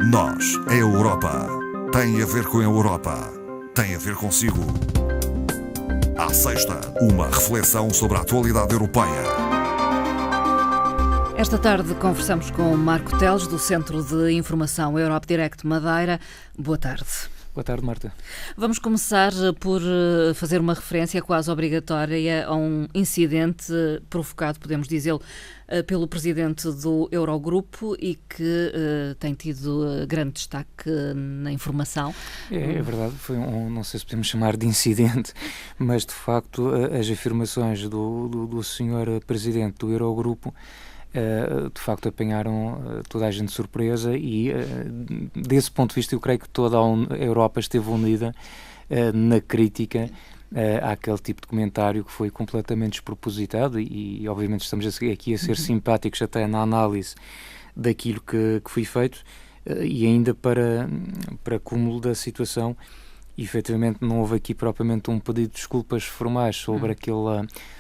Nós, a Europa, tem a ver com a Europa, tem a ver consigo. À sexta, uma reflexão sobre a atualidade europeia. Esta tarde conversamos com Marco Teles, do Centro de Informação Europe Direct Madeira. Boa tarde. Boa tarde, Marta. Vamos começar por fazer uma referência quase obrigatória a um incidente provocado, podemos dizê-lo, pelo presidente do Eurogrupo e que tem tido grande destaque na informação. É verdade, foi não sei se podemos chamar de incidente, mas de facto as afirmações do senhor presidente do Eurogrupo de facto apanharam toda a gente de surpresa e desse ponto de vista eu creio que toda a Europa esteve unida na crítica àquele tipo de comentário que foi completamente despropositado e obviamente estamos aqui a ser simpáticos até na análise daquilo que foi feito e ainda para cúmulo da situação, efetivamente não houve aqui propriamente um pedido de desculpas formais sobre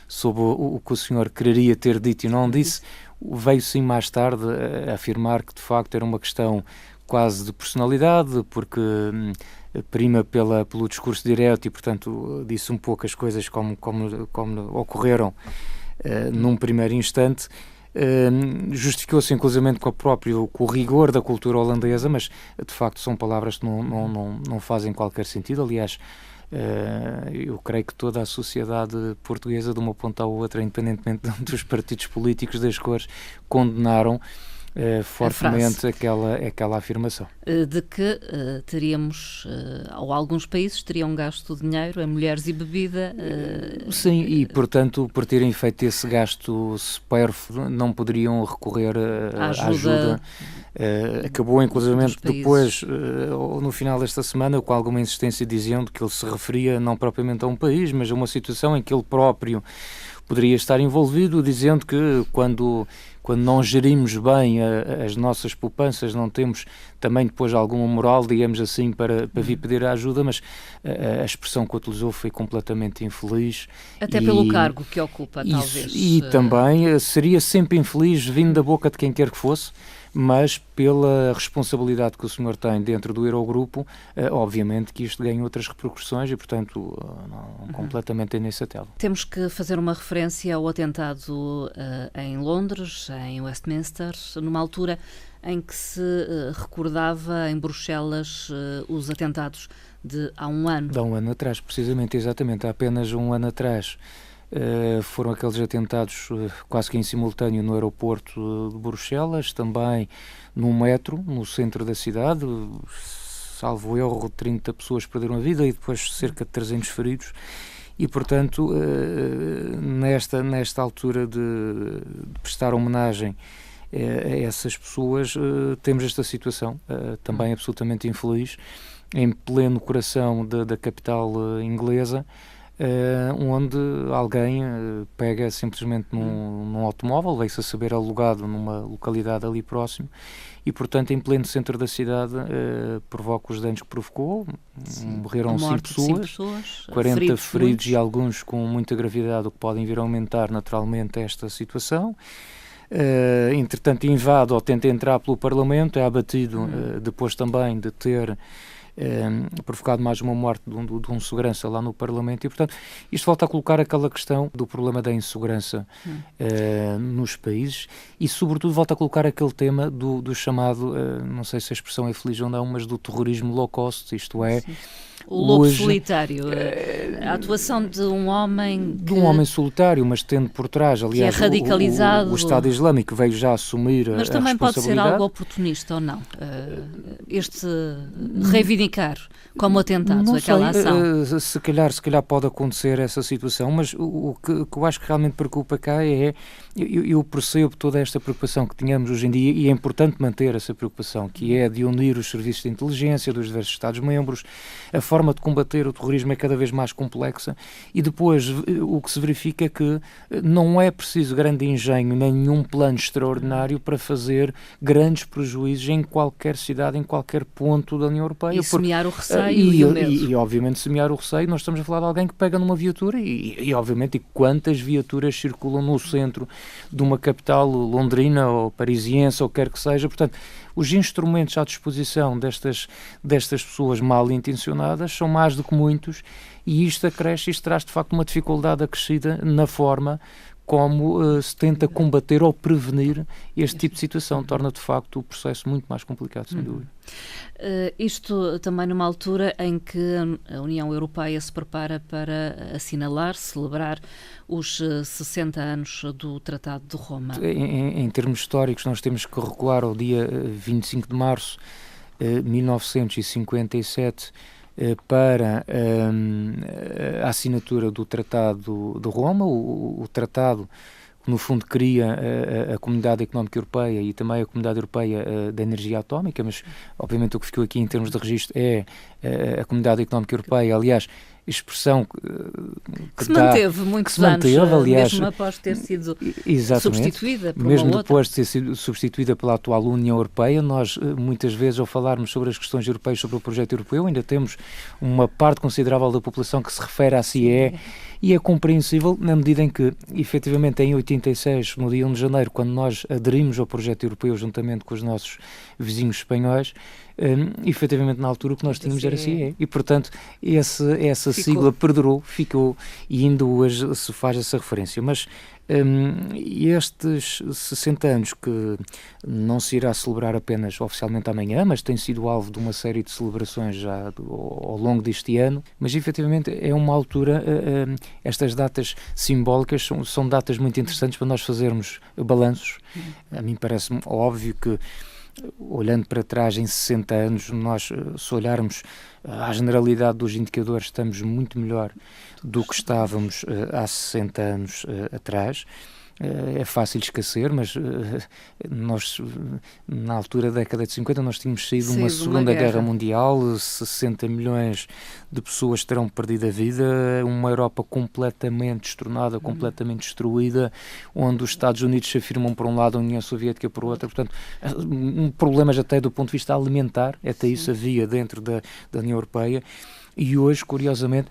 sobre o que o senhor quereria ter dito e não disse. Veio sim mais tarde a afirmar que de facto era uma questão quase de personalidade, porque prima pelo discurso direto e portanto disse um pouco as coisas como ocorreram num primeiro instante. Justificou-se inclusivamente com o rigor da cultura holandesa, mas de facto são palavras que não fazem qualquer sentido. Aliás, eu creio que toda a sociedade portuguesa, de uma ponta à outra, independentemente dos partidos políticos, das cores, condenaram fortemente aquela afirmação. De que teríamos, ou alguns países teriam gasto dinheiro em mulheres e bebida. Sim, e portanto, por terem feito esse gasto supérfluo, não poderiam recorrer à ajuda. Acabou, inclusivamente, depois, no final desta semana, com alguma insistência dizendo que ele se referia não propriamente a um país, mas a uma situação em que ele próprio poderia estar envolvido, dizendo que quando não gerimos bem as nossas poupanças, não temos também depois alguma moral, digamos assim, para vir pedir a ajuda, mas a expressão que utilizou foi completamente infeliz. Até pelo cargo que ocupa, talvez. E também seria sempre infeliz vindo da boca de quem quer que fosse, mas pela responsabilidade que o senhor tem dentro do Eurogrupo, obviamente que isto ganha outras repercussões e, portanto, completamente inaceitável. Temos que fazer uma referência ao atentado em Londres, em Westminster, numa altura em que se recordava em Bruxelas os atentados de há um ano. De há um ano atrás, precisamente, exatamente. Há apenas um ano atrás foram aqueles atentados quase que em simultâneo no aeroporto de Bruxelas, também no metro, no centro da cidade, salvo erro, 30 pessoas perderam a vida e depois cerca de 300 feridos. E, portanto, nesta altura de prestar homenagem a essas pessoas, temos esta situação também absolutamente infeliz, em pleno coração da capital inglesa, onde alguém pega simplesmente num automóvel, veio-se a saber alugado numa localidade ali próximo, e portanto em pleno centro da cidade provoca os danos que provocou. Morreram 5 pessoas, 40 feridos e alguns com muita gravidade, o que podem vir a aumentar naturalmente esta situação. Entretanto invade ou tenta entrar pelo Parlamento, é abatido depois também de ter provocado mais uma morte de um segurança lá no Parlamento e, portanto, isto volta a colocar aquela questão do problema da insegurança nos países e, sobretudo, volta a colocar aquele tema do chamado, não sei se a expressão é feliz ou não, mas do terrorismo low cost, isto é... Sim. O lobo solitário, a atuação de um homem de um homem solitário, mas tendo por trás, aliás, que é radicalizado. O Estado Islâmico veio já assumir a responsabilidade. Mas também pode ser algo oportunista ou não? Reivindicar como atentado aquela ação. Se calhar pode acontecer essa situação, mas o que eu acho que realmente preocupa cá é, eu percebo toda esta preocupação que tínhamos hoje em dia e é importante manter essa preocupação, que é de unir os serviços de inteligência dos diversos Estados-membros. A forma de combater o terrorismo é cada vez mais complexa e depois o que se verifica é que não é preciso grande engenho, nem nenhum plano extraordinário para fazer grandes prejuízos em qualquer cidade, em qualquer ponto da União Europeia. E semear o receio e o medo. E obviamente semear o receio, nós estamos a falar de alguém que pega numa viatura e obviamente quantas viaturas circulam no centro de uma capital londrina ou parisiense ou quer que seja. Portanto, os instrumentos à disposição destas pessoas mal intencionadas são mais do que muitos, e isto acresce, isto traz de facto uma dificuldade acrescida na forma como se tenta combater ou prevenir este tipo de situação. Torna de facto o processo muito mais complicado, sem dúvida. Isto também numa altura em que a União Europeia se prepara para assinalar, celebrar os 60 anos do Tratado de Roma. Em termos históricos, nós temos que recuar ao dia 25 de março de 1957 para a assinatura do Tratado de Roma, o tratado que no fundo cria a Comunidade Económica Europeia e também a Comunidade Europeia da Energia Atómica, mas obviamente o que ficou aqui em termos de registro é a Comunidade Económica Europeia, aliás, expressão que se manteve muitos anos, aliás, mesmo após ter sido substituída por mesmo uma depois outra. de ter sido substituída pela atual União Europeia. Nós muitas vezes, ao falarmos sobre as questões europeias, sobre o projeto europeu, ainda temos uma parte considerável da população que se refere à CIE, e é compreensível na medida em que, efetivamente, em 86, no dia 1 de janeiro, quando nós aderimos ao projeto europeu juntamente com os nossos vizinhos espanhóis, efetivamente na altura o que nós tínhamos era CIE, e portanto essa sigla perdurou, ficou, e ainda hoje se faz essa referência. Mas estes 60 anos, que não se irá celebrar apenas oficialmente amanhã, mas tem sido alvo de uma série de celebrações já ao longo deste ano, mas efetivamente é uma altura, estas datas simbólicas são datas muito interessantes para nós fazermos balanços. A mim parece-me óbvio que, olhando para trás em 60 anos, nós, se olharmos à generalidade dos indicadores, estamos muito melhor do que estávamos há 60 anos atrás. É fácil esquecer, mas nós, na altura da década de 50, nós tínhamos saído de uma Segunda Guerra Mundial, 60 milhões de pessoas terão perdido a vida, uma Europa completamente destornada, completamente destruída, onde os Estados Unidos se afirmam por um lado, a União Soviética por outro. Portanto, problemas até do ponto de vista alimentar, até isso havia dentro da União Europeia, e hoje, curiosamente,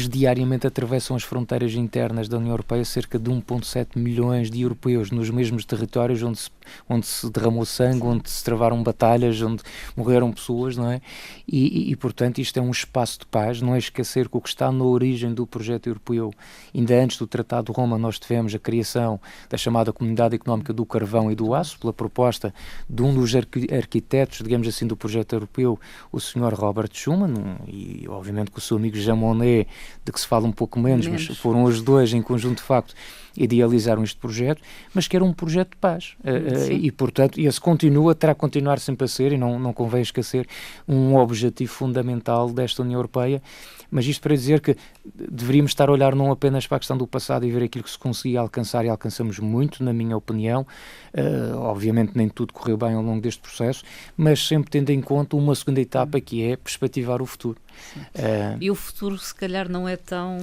diariamente atravessam as fronteiras internas da União Europeia cerca de 1,7 milhões de europeus nos mesmos territórios onde se derramou sangue, onde se travaram batalhas, onde morreram pessoas, não é? E portanto, isto é um espaço de paz. Não é esquecer que o que está na origem do projeto europeu, ainda antes do Tratado de Roma, nós tivemos a criação da chamada Comunidade Económica do Carvão e do Aço, pela proposta de um dos arquitetos, digamos assim, do projeto europeu, o Sr. Robert Schuman, e obviamente com o seu amigo Jean Monnet, de que se fala um pouco menos, mas foram os dois em conjunto de facto idealizaram este projeto, mas que era um projeto de paz, e portanto esse terá que continuar sempre a ser, e não convém esquecer, um objetivo fundamental desta União Europeia. Mas isto para dizer que deveríamos estar a olhar não apenas para a questão do passado e ver aquilo que se conseguia alcançar, e alcançamos muito, na minha opinião. Obviamente nem tudo correu bem ao longo deste processo, mas sempre tendo em conta uma segunda etapa, que é perspectivar o futuro. E o futuro se calhar não é tão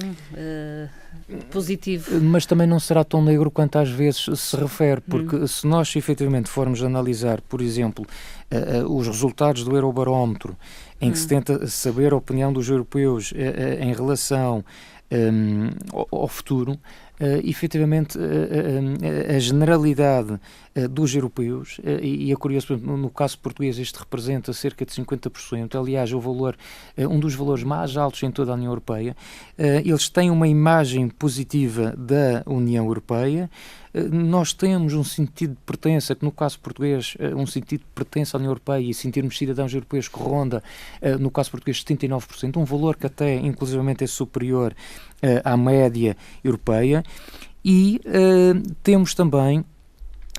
positivo. Mas também não será tão negro quanto às vezes se refere, porque se nós efetivamente formos analisar, por exemplo, os resultados do Eurobarómetro, em que se tenta saber a opinião dos europeus em relação ao futuro, efetivamente a generalidade dos europeus, e é curioso, no caso português isto representa cerca de 50%, aliás o valor, um dos valores mais altos em toda a União Europeia. Eles têm uma imagem positiva da União Europeia. Nós temos um sentido de pertença, que no caso português, um sentido de pertença à União Europeia e sentirmos cidadãos europeus, que ronda, no caso português, 79%, um valor que até inclusivamente é superior à média europeia. E temos também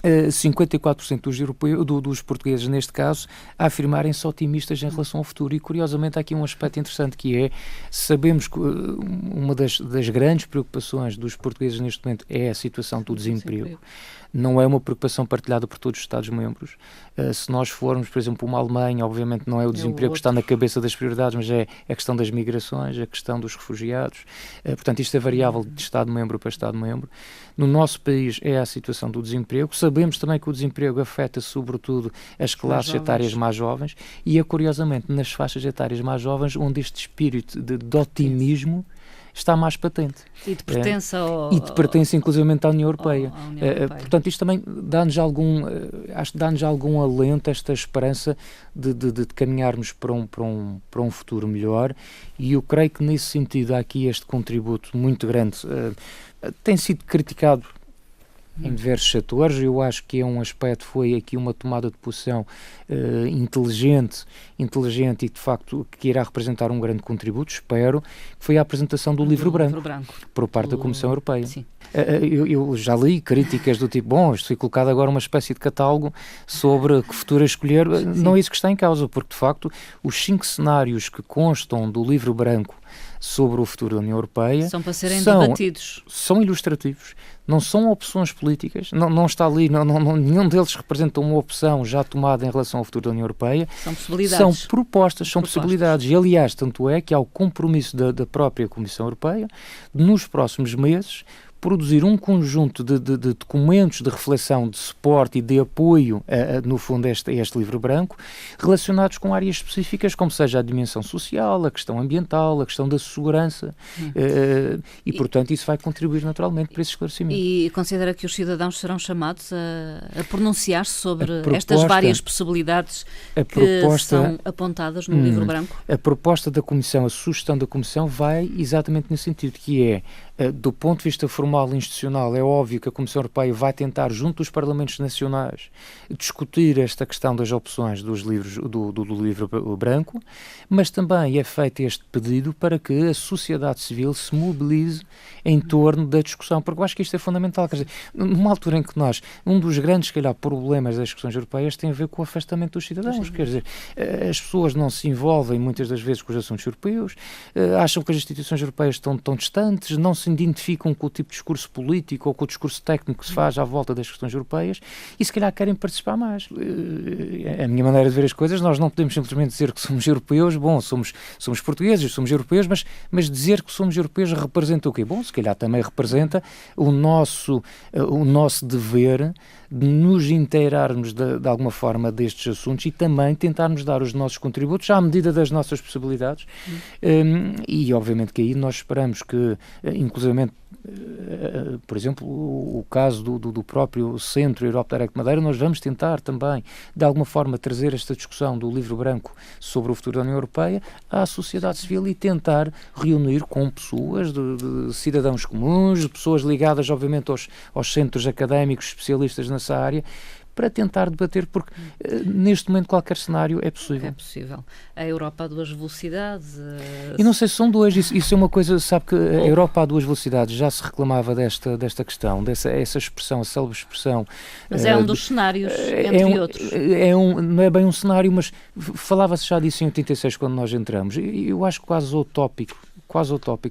54% dos portugueses, neste caso, a afirmarem-se otimistas em relação ao futuro. E, curiosamente, há aqui um aspecto interessante, que é, sabemos que uma das grandes preocupações dos portugueses neste momento é a situação do desemprego. Não é uma preocupação partilhada por todos os Estados-membros. Se nós formos, por exemplo, uma Alemanha, obviamente não é o desemprego que está na cabeça das prioridades, mas é a questão das migrações, a questão dos refugiados. Portanto, isto é variável de Estado-membro para Estado-membro. No nosso país é a situação do desemprego. Sabemos também que o desemprego afeta sobretudo as classes etárias mais jovens, e é curiosamente nas faixas etárias mais jovens onde este espírito de otimismo está mais patente. E de pertença E de pertença inclusivamente à União Europeia. À União Europeia. Portanto, isto também dá-nos acho que dá-nos algum alento, esta esperança de caminharmos para um futuro melhor, e eu creio que nesse sentido há aqui este contributo muito grande. Tem sido criticado em diversos setores. Eu acho que é um aspecto, foi aqui uma tomada de posição inteligente e de facto que irá representar um grande contributo, espero, que foi a apresentação do livro branco por parte da Comissão Europeia. Sim. Eu já li críticas do tipo, bom, isto foi colocado agora uma espécie de catálogo sobre que futuro a escolher. Sim. Não é isso que está em causa, porque de facto os 5 cenários que constam do livro branco sobre o futuro da União Europeia são para serem debatidos. São ilustrativos, não são opções políticas, não está ali, nenhum deles representa uma opção já tomada em relação ao futuro da União Europeia. São possibilidades. São propostas, são possibilidades. E, aliás, tanto é que há o compromisso da própria Comissão Europeia de, nos próximos meses, produzir um conjunto de documentos de reflexão, de suporte e de apoio, no fundo, a este livro branco, relacionados com áreas específicas, como seja a dimensão social, a questão ambiental, a questão da segurança, portanto, isso vai contribuir naturalmente para esse esclarecimento. E considera que os cidadãos serão chamados a pronunciar-se sobre estas várias possibilidades que são apontadas no livro branco? A proposta da Comissão, a sugestão da Comissão vai exatamente nesse sentido, que é, do ponto de vista formal e institucional, é óbvio que a Comissão Europeia vai tentar, junto dos Parlamentos Nacionais, discutir esta questão das opções dos livros, do livro branco, mas também é feito este pedido para que a sociedade civil se mobilize em torno da discussão, porque eu acho que isto é fundamental. Quer dizer, numa altura em que um dos grandes, se calhar, problemas das questões europeias tem a ver com o afastamento dos cidadãos. Quer dizer, as pessoas não se envolvem muitas das vezes com os assuntos europeus, acham que as instituições europeias estão tão distantes, não se identificam com o tipo de discurso político ou com o discurso técnico que se faz à volta das questões europeias e se calhar querem participar mais. A minha maneira de ver as coisas, nós não podemos simplesmente dizer que somos europeus, bom, somos portugueses, somos europeus, mas dizer que somos europeus representa o quê? Bom, se calhar também representa o nosso dever de nos inteirarmos de alguma forma destes assuntos e também tentarmos dar os nossos contributos à medida das nossas possibilidades. E obviamente que aí nós esperamos que, inclusivamente, por exemplo, o caso do próprio Centro Europa Direct Madeira, nós vamos tentar também, de alguma forma, trazer esta discussão do livro branco sobre o futuro da União Europeia à sociedade civil e tentar reunir com pessoas, de cidadãos comuns, de pessoas ligadas, obviamente, aos centros académicos especialistas nessa área, para tentar debater, porque neste momento qualquer cenário é possível. É possível. A Europa a 2 velocidades... E não sei se são 2, isso é uma coisa, sabe que a Europa a 2 velocidades já se reclamava desta questão, essa expressão, a célebre expressão... Mas é um dos cenários, entre outros. Não é bem um cenário, mas falava-se já disso em 86 quando nós entramos. Eu acho quase utópico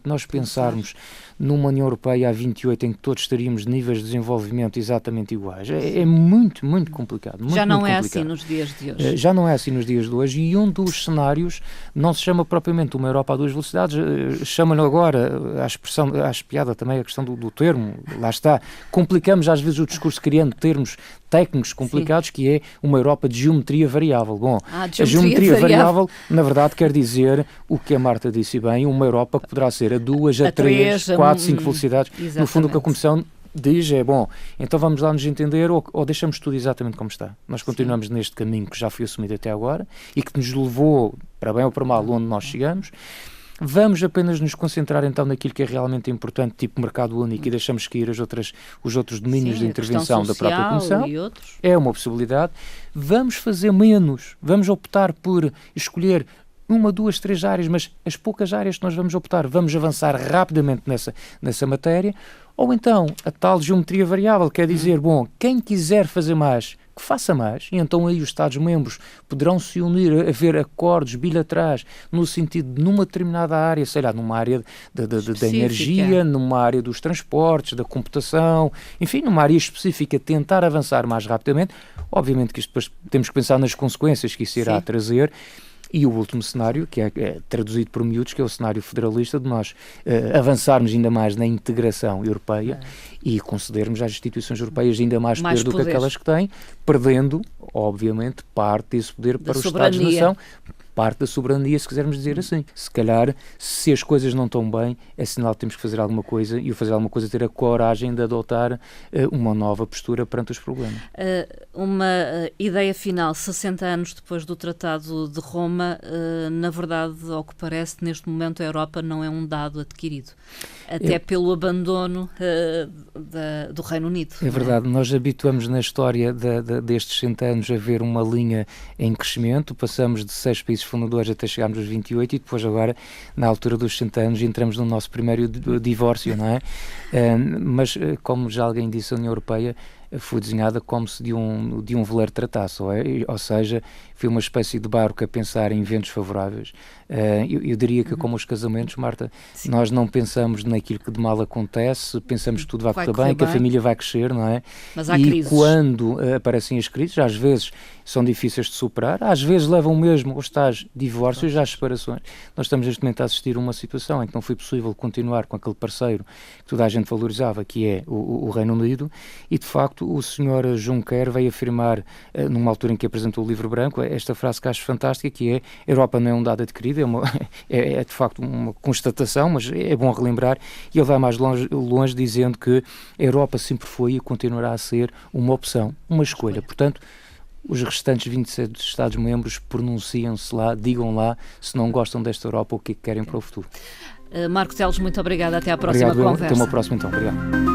nós pensarmos numa União Europeia a 28 em que todos estaríamos de níveis de desenvolvimento exatamente iguais. É muito, muito complicado. Já não é assim nos dias de hoje. Já não é assim nos dias de hoje e um dos cenários não se chama propriamente uma Europa a 2 velocidades, chama-lhe agora, a expressão, acho piada também a questão do termo, lá está, complicamos às vezes o discurso criando termos técnicos complicados, que é uma Europa de geometria variável. Bom, a geometria variável, na verdade, quer dizer o que a Marta disse bem, uma Europa que poderá ser a 2, a 3, 4, 5 velocidades. Exatamente. No fundo, o que a Comissão diz é, bom, então vamos lá nos entender ou deixamos tudo exatamente como está. Nós continuamos neste caminho que já foi assumido até agora e que nos levou, para bem ou para mal, onde nós chegamos. Vamos apenas nos concentrar então naquilo que é realmente importante, tipo mercado único, e deixamos cair os outros domínios de intervenção da própria Comissão. É uma possibilidade. Vamos fazer menos, vamos optar por escolher 1, 2, 3 áreas, mas as poucas áreas que nós vamos optar, vamos avançar rapidamente nessa matéria, ou então a tal geometria variável, quer dizer, bom, quem quiser fazer mais, que faça mais, e então aí os Estados-membros poderão se unir a haver acordos bilaterais no sentido de numa determinada área, sei lá, numa área da energia, numa área dos transportes, da computação, enfim, numa área específica, tentar avançar mais rapidamente. Obviamente que isto depois temos que pensar nas consequências que isso irá trazer. E o último cenário, que é traduzido por miúdos, que é o cenário federalista, de nós avançarmos ainda mais na integração europeia e concedermos às instituições europeias ainda mais poder do que aquelas que têm, perdendo, obviamente, parte desse poder para os Estados-nação, parte da soberania, se quisermos dizer assim. Se calhar, se as coisas não estão bem, é sinal que temos que fazer alguma coisa, e o fazer alguma coisa é ter a coragem de adotar uma nova postura perante os problemas. Uma ideia final, 60 anos depois do Tratado de Roma, na verdade, ao que parece, neste momento a Europa não é um dado adquirido, até pelo abandono do Reino Unido. É verdade, nós habituamos na história destes 60 anos a ver uma linha em crescimento, passamos de 6 países fundadores até chegarmos aos 28 e depois agora, na altura dos 60 anos, entramos no nosso primeiro divórcio, não é? Mas, como já alguém disse, a União Europeia foi desenhada como se de um veleiro tratasse, ou seja, foi uma espécie de barco a pensar em ventos favoráveis. Eu diria que, como os casamentos, Marta, sim, nós não pensamos naquilo que de mal acontece, pensamos que tudo vai correr bem, que a família vai crescer, não é? Mas há crises. Quando aparecem as crises, às vezes são difíceis de superar, às vezes levam mesmo aos tais divórcios, às separações. Nós estamos neste momento a assistir a uma situação em que não foi possível continuar com aquele parceiro que toda a gente valorizava, que é o Reino Unido, e de facto o Sr. Juncker veio afirmar, numa altura em que apresentou o livro branco, esta frase que acho fantástica, que é: a Europa não é um dado adquirido, é de facto uma constatação, mas é bom relembrar, e ele vai mais longe dizendo que a Europa sempre foi e continuará a ser uma opção, uma escolha. Portanto, os restantes 27 Estados-membros pronunciem-se lá, digam lá se não gostam desta Europa ou o que é que querem para o futuro. Marco Teles, muito obrigada. Até à próxima conversa. Até uma próxima então. Obrigado.